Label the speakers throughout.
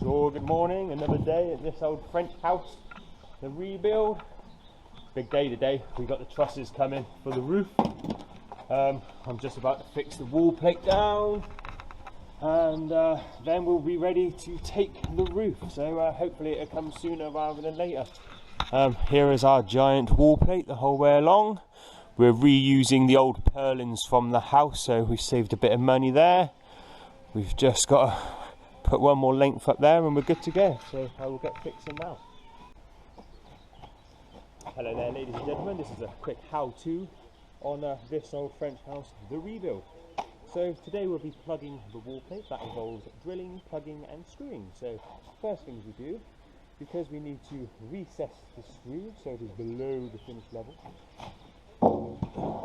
Speaker 1: Sure, good morning. Another day at this old French house, the rebuild. Big day today. We got the trusses coming for the roof. I'm just about to fix the wall plate down, and then we'll be ready to take the roof. So hopefully it'll come sooner rather than later. Here is our giant wall plate the whole way along. We're reusing the old purlins from the house, so we've saved a bit of money there. We've just got to put one more length up there and we're good to go. So I will get fixing now. Hello there, ladies and gentlemen. This is a quick how-to on this old French house, the rebuild. So today we'll be plugging the wall plate. That involves drilling, plugging and screwing. So first things we do, because we need to recess the screw so it is below the finished level,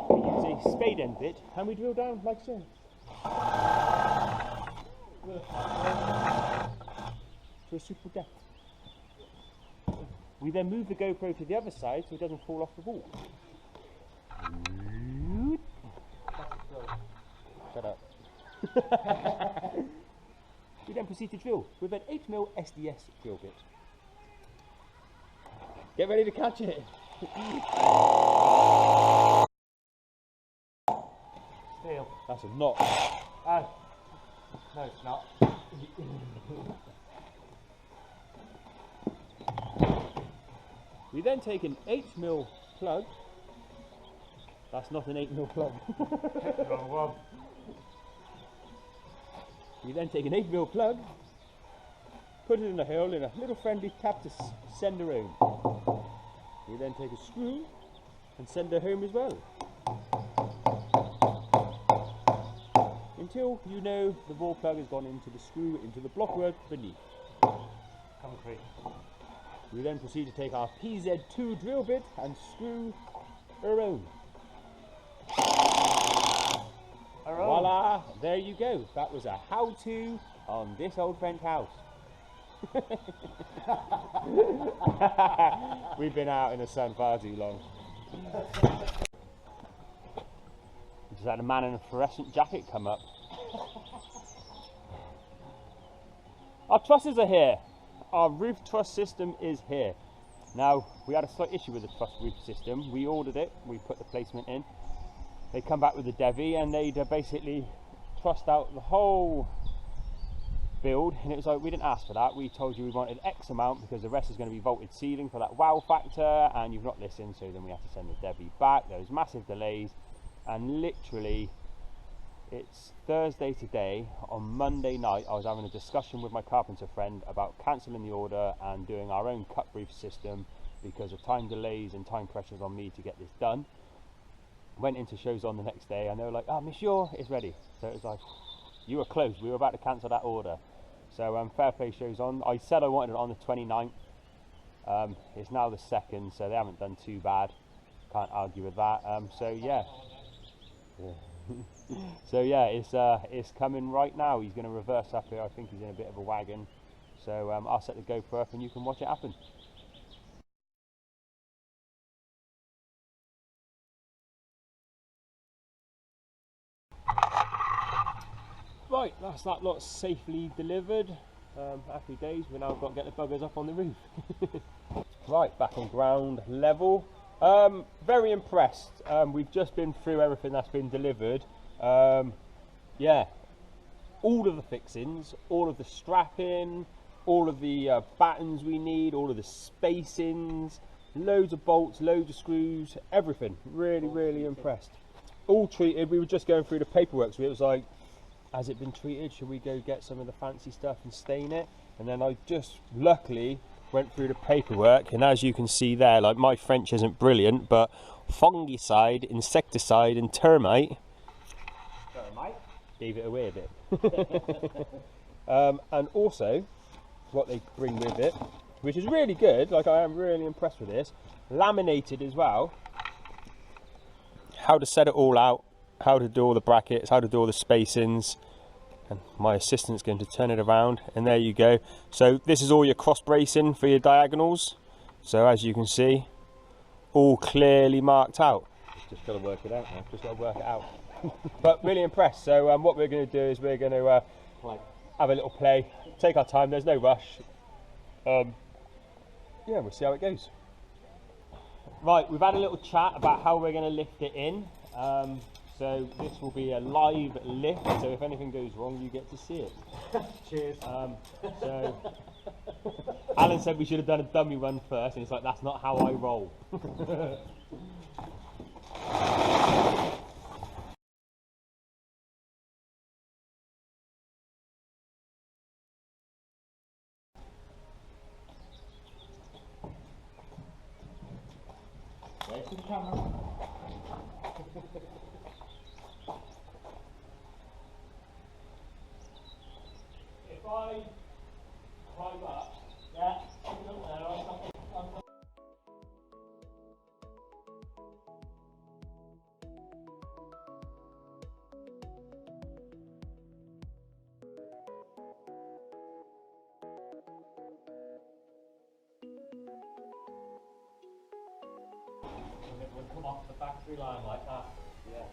Speaker 1: we use a spade end bit and we drill down like so. To a suitable depth. We then move the GoPro to the other side so it doesn't fall off the wall. Shut up. We then proceed to drill with an 8mm SDS drill bit. Get ready to catch it. Still. That's a knot. No, it's not. We then take an 8mm plug. That's not an 8mm plug. Wrong one. We then take an 8mm plug, put it in a hole in a little friendly tap to send her home. We then take a screw and send her home as well. Until you know the ball plug has gone into the screw, into the blockwork beneath. Concrete. We then proceed to take our PZ2 drill bit and screw her home. Voila, there you go. That was a how-to on this old French house. We've been out in the sun far too long. We just had a man in a fluorescent jacket come up. Our trusses are here. Our roof truss system is here. Now, we had a slight issue with the truss roof system. We ordered it, we put the placement in. They come back with the Devi and they'd basically trussed out the whole build, and it was like, we didn't ask for that. We told you we wanted X amount because the rest is going to be vaulted ceiling for that wow factor, and you've not listened, so then we had to send the Devi back. There was massive delays, and literally it's Thursday today. On Monday night I was having a discussion with my carpenter friend about cancelling the order and doing our own cut roof system because of time delays and time pressures on me to get this done. Went into shows on the next day and they were like, "Oh, monsieur, it's ready." So it was like, you were close, we were about to cancel that order. So fair play, shows on. I said I wanted it on the 29th. It's now the 2nd, so they haven't done too bad. Can't argue with that. So yeah. So yeah, it's coming right now. He's going to reverse up here. I think he's in a bit of a wagon. So I'll set the GoPro up and you can watch it happen. Right, that's that lot safely delivered. Happy days. We now got to get the buggers up on the roof. Right, back on ground level. Very impressed. We've just been through everything that's been delivered. Yeah, all of the fixings, all of the strapping, all of the battens we need, all of the spacings, loads of bolts, loads of screws, everything. Really impressed. All treated. We were just going through the paperwork, so it was like, has it been treated? Should we go get some of the fancy stuff and stain it? And then I just luckily went through the paperwork, and as you can see there, like, my French isn't brilliant, but fungicide, insecticide and termite gave it away a bit. And also what they bring with it, which is really good, like, I am really impressed with this, laminated as well, how to set it all out, how to do all the brackets, how to do all the spacings, and my assistant's going to turn it around, and there you go. So this is all your cross bracing for your diagonals, so as you can see, all clearly marked out. Just got to work it out now, just got to work it out. But really impressed. So what we're going to do is we're going to have a little play, take our time, there's no rush. Yeah, we'll see how it goes. Right, we've had a little chat about how we're going to lift it in. So this will be a live lift, so if anything goes wrong, you get to see it.
Speaker 2: Cheers.
Speaker 1: So Alan said we should have done a dummy run first, and it's like, that's not how I roll.
Speaker 2: There's the camera.
Speaker 1: If I climb up, yeah, look there,
Speaker 2: We'll come off the factory line like that.
Speaker 1: yeah.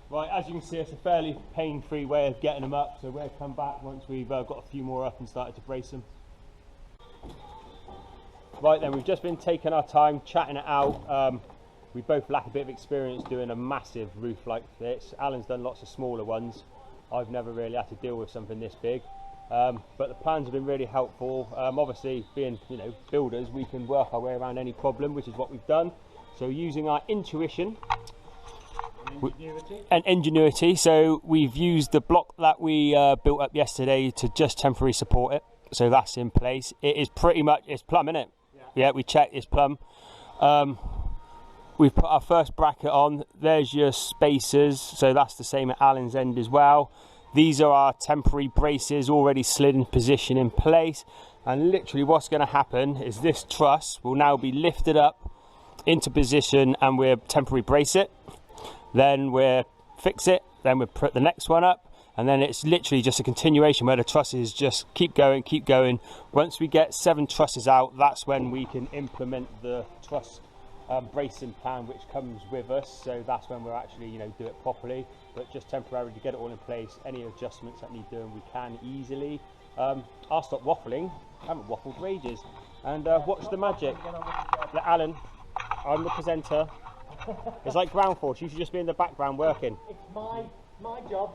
Speaker 1: Right, as you can see, it's a fairly pain-free way of getting them up, so we'll come back once we've got a few more up and started to brace them. Right then, we've just been taking our time, chatting it out. We both lack a bit of experience doing a massive roof like this. Alan's done lots of smaller ones. I've never really had to deal with something this big. But the plans have been really helpful. Obviously, being builders, we can work our way around any problem, which is what we've done. So using our intuition and ingenuity, so we've used the block that we built up yesterday to just temporarily support it. So that's in place. It is pretty much, it's plumb, isn't it? Yeah, we checked, it's plumb. We've put our first bracket on. There's your spacers, so that's the same at Alan's end as well. These are our temporary braces already slid in position in place, and literally what's going to happen is this truss will now be lifted up into position and we'll temporarily brace it, then we'll fix it, then we'll put the next one up, and then it's literally just a continuation where the trusses just keep going, keep going. Once we get 7 trusses out, that's when we can implement the truss bracing plan which comes with us. So that's when we'll actually do it properly, but just temporarily to get it all in place. Any adjustments that need doing we can easily. I'll stop waffling. I haven't waffled for ages, and watch the magic. Alan, I'm the presenter. It's like ground force, you should just be in the background working.
Speaker 2: It's my job.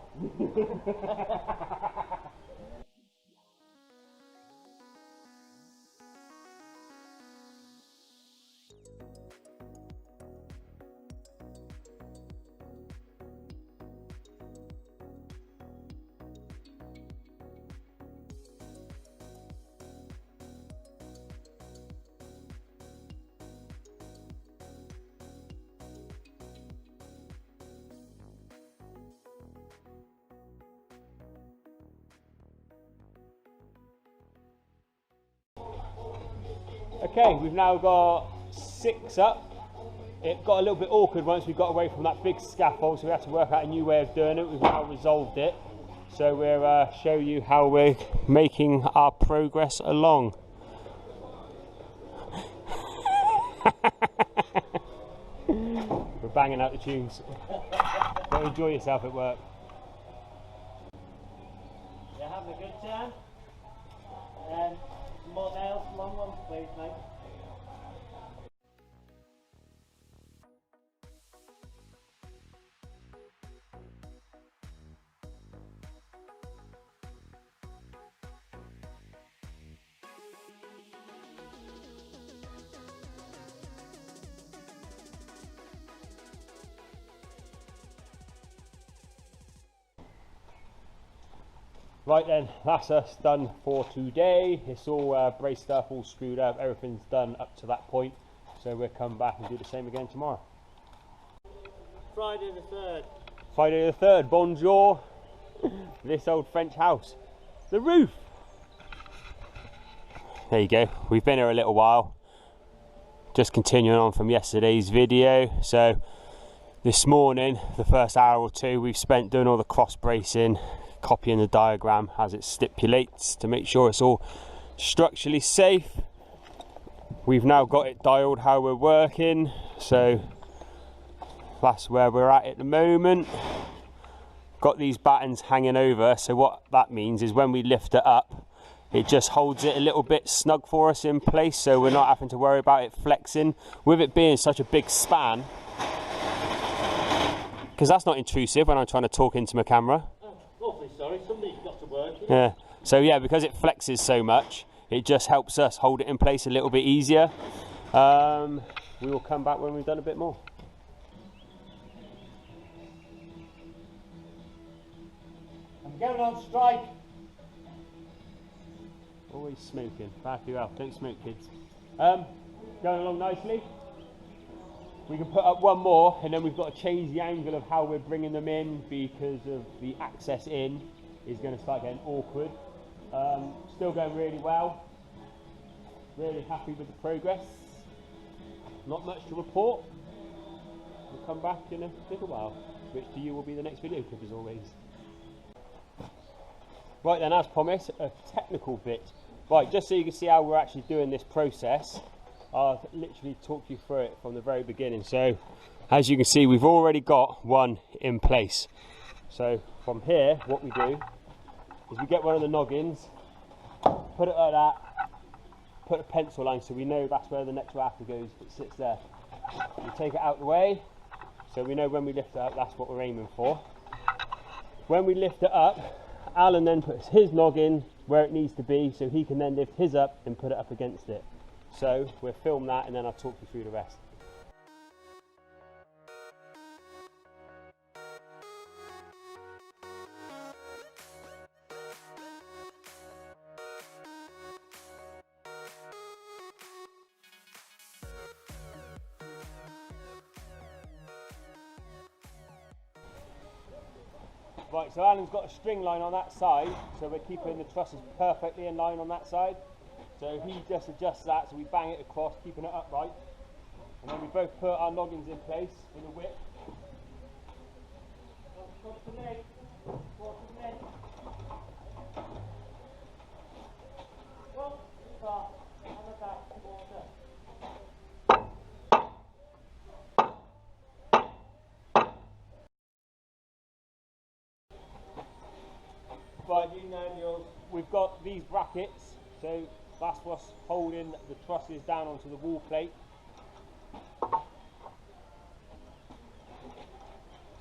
Speaker 1: Okay, we've now got 6 up. It got a little bit awkward once we got away from that big scaffold, so we had to work out a new way of doing it. We've now resolved it, so we'll show you how we're making our progress along. We're banging out the tunes. Don't enjoy yourself at work.
Speaker 2: You having a good time? More nails, long ones, please, mate.
Speaker 1: Right then, that's us done for today. It's all braced up, all screwed up, everything's done up to that point. So we'll come back and do the same again tomorrow.
Speaker 2: Friday the 3rd.
Speaker 1: Friday the 3rd, bonjour. This old French house. The roof. There you go, we've been here a little while. Just continuing on from yesterday's video. So this morning, the first hour or two, we've spent doing all the cross bracing, copying the diagram as it stipulates to make sure it's all structurally safe. We've now got it dialed how we're working, so that's where we're at the moment. got these battens hanging over, so what that means is when we lift it up, it just holds it a little bit snug for us in place, so we're not having to worry about it flexing. With it being such a big span, because that's not intrusive when I'm trying to talk into my camera.
Speaker 2: Awfully sorry, somebody's got to work.
Speaker 1: Yeah, so yeah, because it flexes so much, it just helps us hold it in place a little bit easier. We will come back when we've done a bit more.
Speaker 2: I'm going on strike.
Speaker 1: Always smoking. Back you out. Don't smoke, kids. Going along nicely. We can put up one more, and then we've got to change the angle of how we're bringing them in because of the access in is going to start getting awkward. Still going really well. Really happy with the progress. Not much to report. We'll come back in a little while, which to you will be the next video clip as always. Right then, as promised, a technical bit. Right, just so you can see how we're actually doing this process, I'll literally talk you through it from the very beginning. So, as you can see, we've already got one in place. So, from here, what we do is we get one of the noggins, put it like that, put a pencil line so we know that's where the next rafter goes. It sits there. We take it out the way, so we know when we lift it up, that's what we're aiming for. When we lift it up, Alan then puts his noggin where it needs to be, so he can then lift his up and put it up against it. So we'll film that and then I'll talk you through the rest. Right, so Alan's got a string line on that side, so we're keeping the trusses perfectly in line on that side. So he just adjusts that, so we bang it across, keeping it upright. And then we both put our noggins in place with a whip. Right, we've got these brackets, so that's what's holding the trusses down onto the wall plate.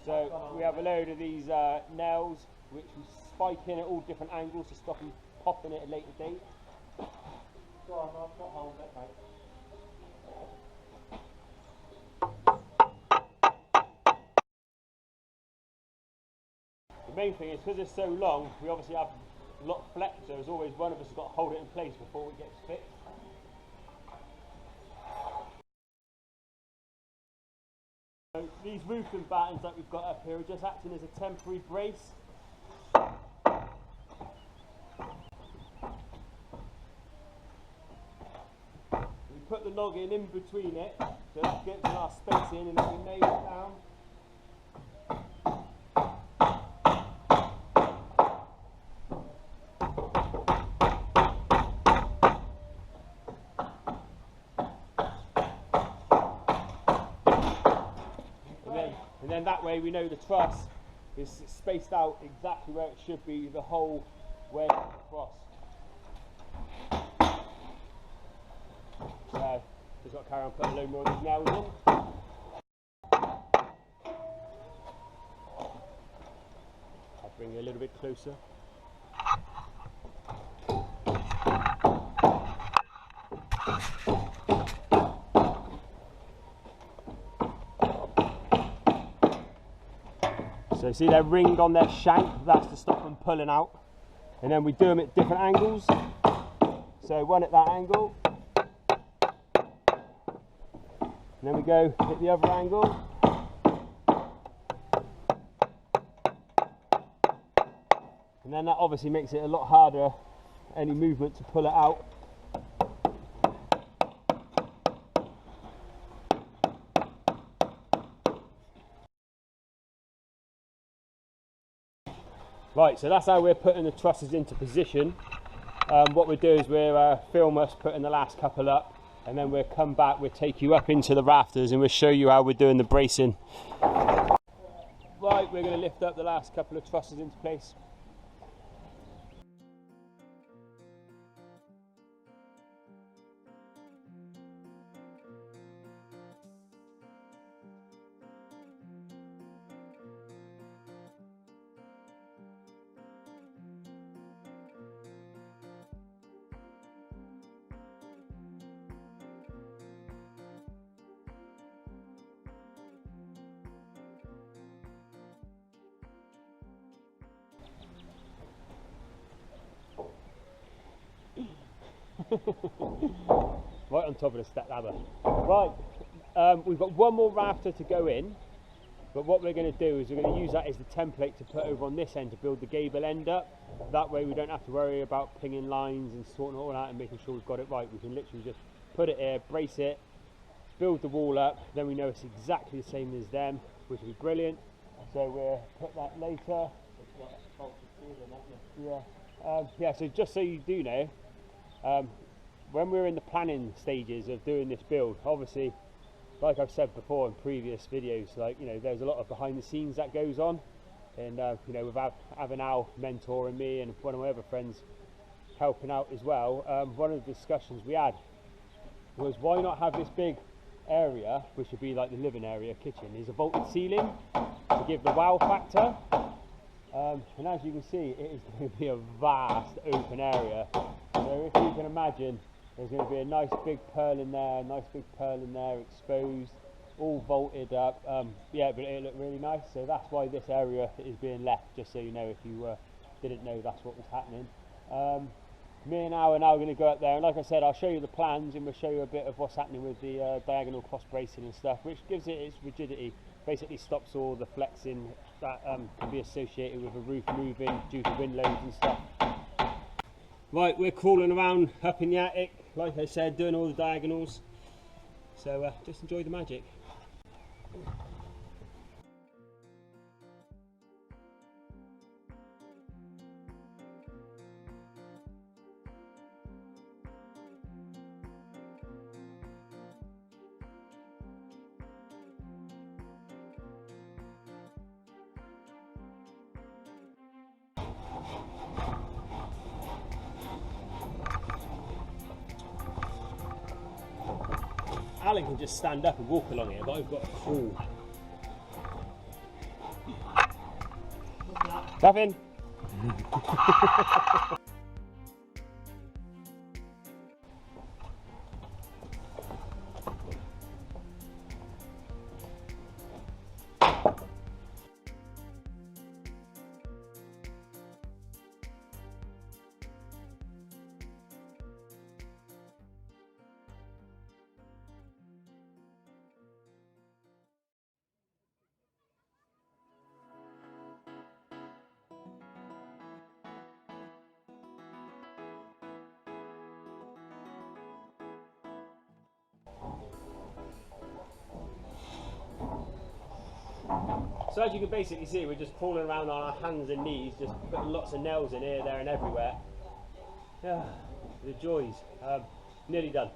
Speaker 1: So we have a load of these nails which we spike in at all different angles to stop them popping at a later date.
Speaker 2: Go on, I've got hold of it, mate.
Speaker 1: The main thing is, because it's so long, we obviously have a lot of flex, so there's always one of us has got to hold it in place before it gets fixed. So these roofing battens that we've got up here are just acting as a temporary brace. We put the noggin in between it, so that gets our space in, and then we nail it down. And then that way we know the truss is spaced out exactly where it should be the whole way across. So just got to carry on putting a load more of these nails in. I'll bring you a little bit closer. So see they're ringed on their shank, that's to stop them pulling out. And then we do them at different angles. So one at that angle. And then we go hit the other angle. And then that obviously makes it a lot harder, any movement to pull it out. Right, so that's how we're putting the trusses into position. What we'll do is we'll film us putting the last couple up, and then we'll come back, we'll take you up into the rafters and we'll show you how we're doing the bracing. Right, we're going to lift up the last couple of trusses into place. Right on top of the step ladder. Right, we've got one more rafter to go in, but what we're going to do is we're going to use that as the template to put over on this end to build the gable end up. That way we don't have to worry about pinging lines and sorting it all out and making sure we've got it right. We can literally just put it here, brace it, build the wall up, then we know it's exactly the same as them, which will be brilliant. So we'll put that later. Yeah, so just so you do know, when we're in the planning stages of doing this build, obviously, like I've said before in previous videos, like, you know, there's a lot of behind the scenes that goes on, and you know, without having Al mentoring me and one of my other friends helping out as well, one of the discussions we had was why not have this big area, which would be like the living area, kitchen, is a vaulted ceiling to give the wow factor. And as you can see, it is going to be a vast open area. So if you can imagine, there's going to be a nice big pearl in there, exposed, all vaulted up. Yeah, but it'll look really nice. So that's why this area is being left, just so you know, if you didn't know that's what was happening. Me and Al are now going to go up there, and like I said, I'll show you the plans and we'll show you a bit of what's happening with the diagonal cross bracing and stuff, which gives it its rigidity. Basically stops all the flexing that can be associated with a roof moving due to wind loads and stuff. Right, we're crawling around up in the attic, like I said, doing all the diagonals. So just enjoy the magic. Alan can just stand up and walk along here, but I've got to crawl. Nothing. So as you can basically see, we're just crawling around on our hands and knees, just putting lots of nails in here, there and everywhere. Yeah, the joys. Nearly done.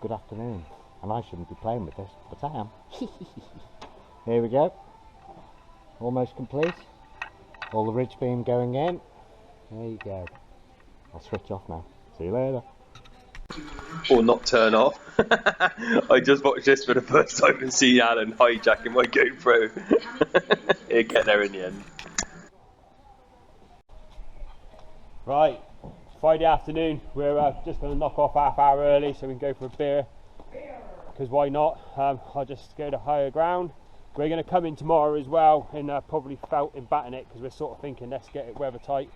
Speaker 3: Good afternoon, and I shouldn't be playing with this, but I am. Here we go. Almost complete. All the ridge beam going in. There you go. I'll switch off now. See you later.
Speaker 4: Or not turn off. I just watched this for the first time and see Alan hijacking my GoPro. He'll get there in the end.
Speaker 1: Right, Friday afternoon, we're just going to knock off half hour early so we can go for a beer, because why not. I'll just go to higher ground. We're going to come in tomorrow as well and probably felt in batting it, because we're sort of thinking let's get it weather tight.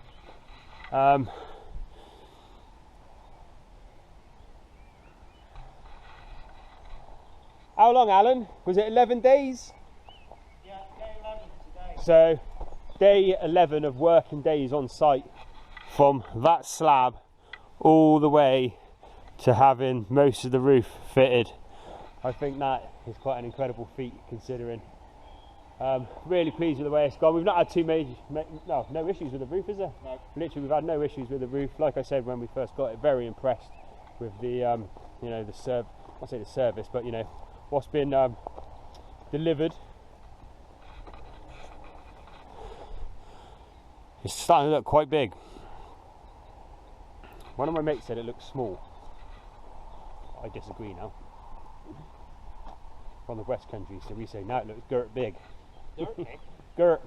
Speaker 1: How long, Alan? Was it 11 days?
Speaker 2: Yeah, day 11 today.
Speaker 1: So, day 11 of working days on site, from that slab all the way to having most of the roof fitted. I think that is quite an incredible feat, considering. Really pleased with the way it's gone. We've not had no issues with the roof, is there?
Speaker 2: No.
Speaker 1: Literally, we've had no issues with the roof. Like I said when we first got it, very impressed with the, you know, I say the service, but you know, what's been delivered. It's starting to look quite big. One of my mates said it looks small. I disagree now. From the West Country, so we say now it looks girt big.
Speaker 2: Dirt big?
Speaker 1: Girt.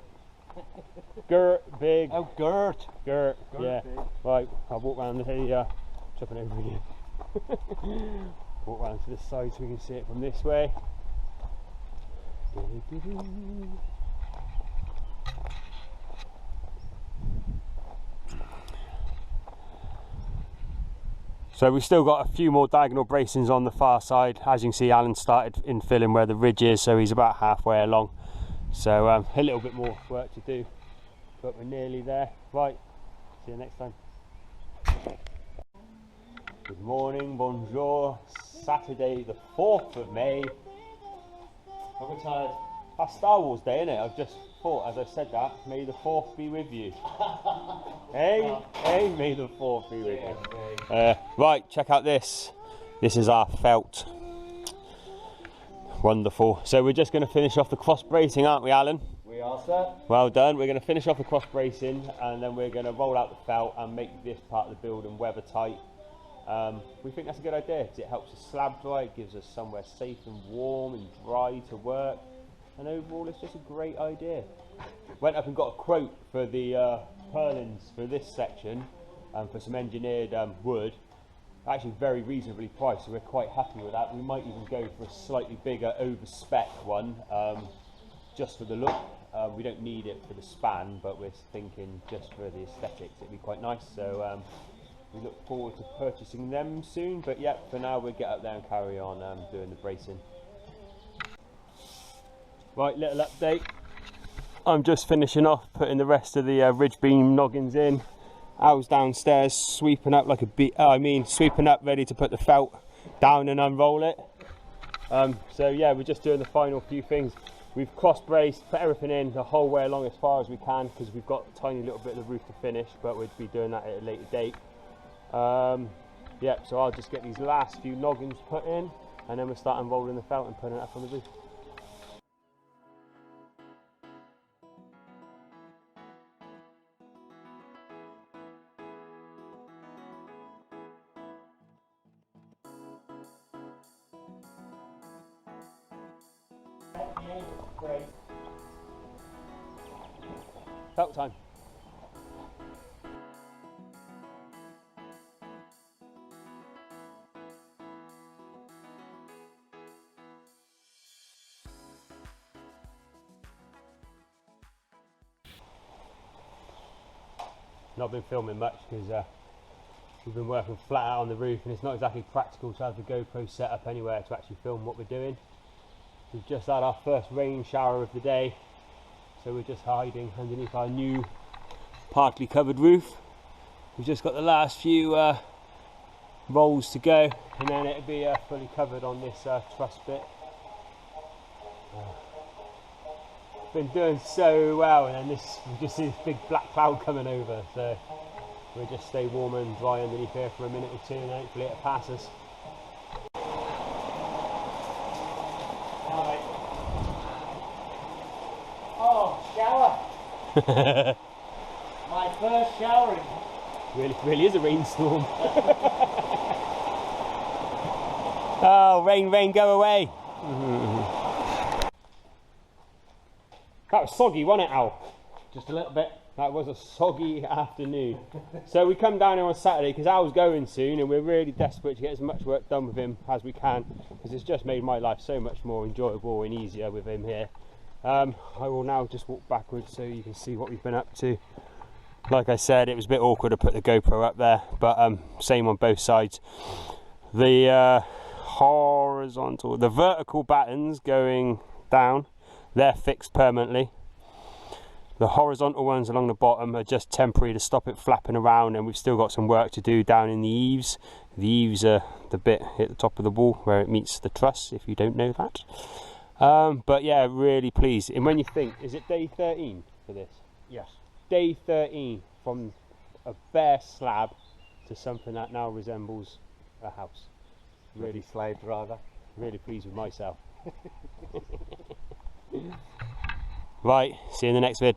Speaker 1: Girt big.
Speaker 3: Oh, Gert.
Speaker 1: Girt,
Speaker 2: Girt
Speaker 1: yeah.
Speaker 2: big.
Speaker 1: Right, I'll walk round the jumping over again. Walk round to this side so we can see it from this way. So we've still got a few more diagonal bracings on the far side. As you can see, Alan started infilling where the ridge is, so he's about halfway along. So a little bit more work to do, but we're nearly there. Right, see you next time. Good morning, bonjour. Saturday the 4th of May. I'm retired. That's Star Wars Day, isn't it? I've just thought, as I said that, may the 4th be with you. Hey, hey, may the 4th be with you. Right, check out this. This is our felt. Wonderful. So we're just going to finish off the cross bracing, aren't we, Alan?
Speaker 3: We are, sir.
Speaker 1: Well done. We're going to finish off the cross bracing and then we're going to roll out the felt and make this part of the building weather tight. We think that's a good idea because it helps the slab dry, it gives us somewhere safe and warm and dry to work, and overall it's just a great idea. Went up and got a quote for the purlins for this section for some engineered wood, actually very reasonably priced, so we're quite happy with that. We might even go for a slightly bigger over spec one just for the look. We don't need it for the span, but we're thinking just for the aesthetics it'd be quite nice, so we look forward to purchasing them soon, but yeah, for now we'll get up there and carry on doing the bracing. Right, little update. I'm just finishing off putting the rest of the ridge beam noggins in. I was downstairs sweeping up like a sweeping up ready to put the felt down and unroll it. So yeah, we're just doing the final few things. We've cross braced, put everything in the whole way along as far as we can because we've got a tiny little bit of the roof to finish, but we'd be doing that at a later date. Yeah, so I'll just get these last few noggins put in and then we'll start unrolling the felt and putting it up on the roof.
Speaker 2: Great.
Speaker 1: Felt time. Not been filming much because we've been working flat out on the roof and it's not exactly practical to have the GoPro set up anywhere to actually film what we're doing. We've just had our first rain shower of the day, so we're just hiding underneath our new partly covered roof. We've just got the last few rolls to go and then it'll be fully covered on this truss bit. Been doing so well, and then we just see this big black cloud coming over, so we'll just stay warm and dry underneath here for a minute or two and hopefully it passes.
Speaker 2: Oh, shower! My first showering.
Speaker 1: Really is a rainstorm. Oh, rain, go away. That was soggy, wasn't it, Al?
Speaker 3: Just a little bit.
Speaker 1: That was a soggy afternoon. So we come down here on Saturday because Al's going soon and we're really desperate to get as much work done with him as we can because it's just made my life so much more enjoyable and easier with him here. I will now just walk backwards so you can see what we've been up to. Like I said, it was a bit awkward to put the GoPro up there, but same on both sides. The the vertical battens going down, they're fixed permanently. The horizontal ones along the bottom are just temporary to stop it flapping around, and we've still got some work to do down in the eaves. The eaves are the bit at the top of the wall where it meets the truss, if you don't know that. But yeah, really pleased. And when you think, is it day 13 for this?
Speaker 3: Yes.
Speaker 1: Day 13 from a bare slab to something that now resembles a house.
Speaker 3: Really slave driver.
Speaker 1: Really pleased with myself. Right, see you in the next vid.